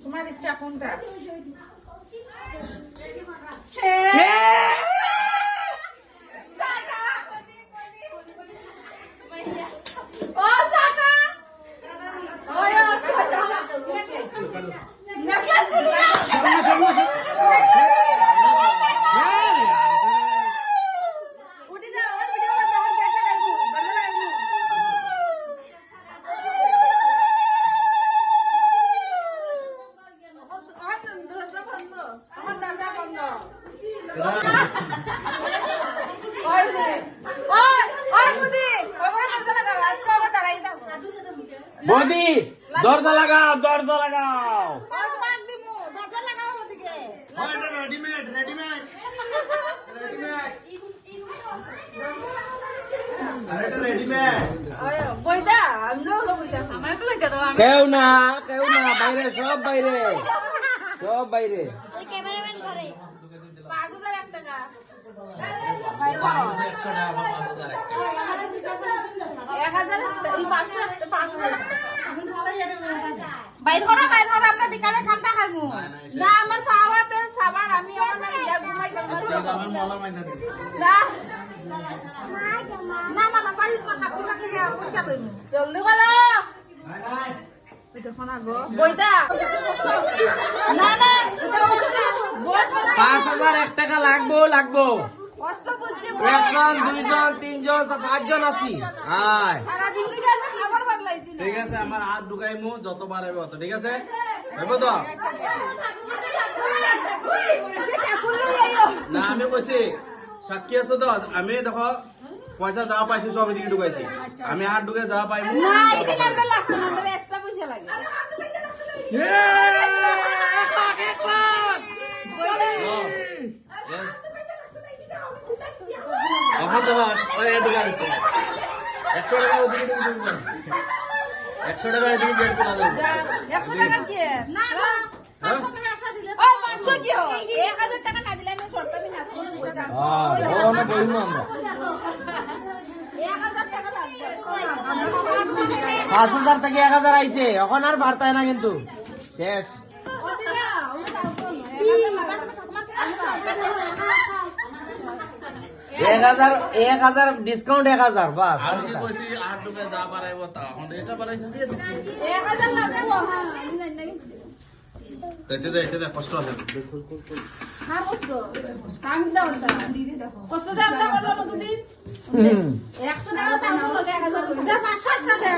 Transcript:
তোমার ইচ্ছা কোনটা? বৌদি দরজা লাগাও, দরজা লাগাও। রেডিমেড রেডিমেড কেউ না, কেউ না, বাইরে সব বাইরে, সব বাইরে। বাইর করো আমরা বিকালে ঠান্ডা খাবো না। আমার খাওয়াতে সাবার আমি ঘুমাই যাবো না না না পাই ঠাকুর পয়সা লইব জলদি বলো বইটা না না 5,001 টাকা লাগবো লাগবো। কষ্ট বুঝছে 1 জন 2 জন 3 জন 5 জন আছি। আয় সারাদিন থেকে আমি খাবার বদলাইছি না। ঠিক আছে, আমার হাত ঢুকাইমু যতবার হবে অত। ঠিক আছে, হবে তো? না আমি কইছি সাক্ষী আছে তো, আমি দেখো পয়সা যা পাইছি সব এদিকে ঢুকাইছি। আমি হাত ঢুকে যা পাইমু না এখানে আমরা লাগবে না, আমরা এক্সট্রা পয়সা লাগে। এখন তো ঢুকাইছে 100 টাকা ওদিকে ঢুকাইছে, 100 টাকা এদিকে বের করা যাবে। 100 টাকা কি না না 500 টাকা একটা দিলে ও 500 কি হয়? 1000 টাকা না দিলে আমি শর্তাবি না কোনো বুঝা দাম। আমরা বইমু আমরা 1000 টাকা লাগবে। 5,000 থেকে 1,000 আইছে, এখন আর বাড়তায় না কিন্তু শেষ। ও দিলা ও দাও 1000 লাগবে। 1,000 ডিসকাউন্ট 1,000 বাস। আমি কি কইছি হাত ঢুকে যা পারাইব তা, এখন এটা পারাইছি দিয়ে দিছি। 1000 লাগবে হ্যাঁ আমি জানি না। এটা কষ্ট আছে। হ্যাঁ কষ্ট আমি দাও না দিদি দেখো কষ্ট দাম না বললো দুদিন 100 টাকা দাম হলো 1000 টাকা 500 টাকা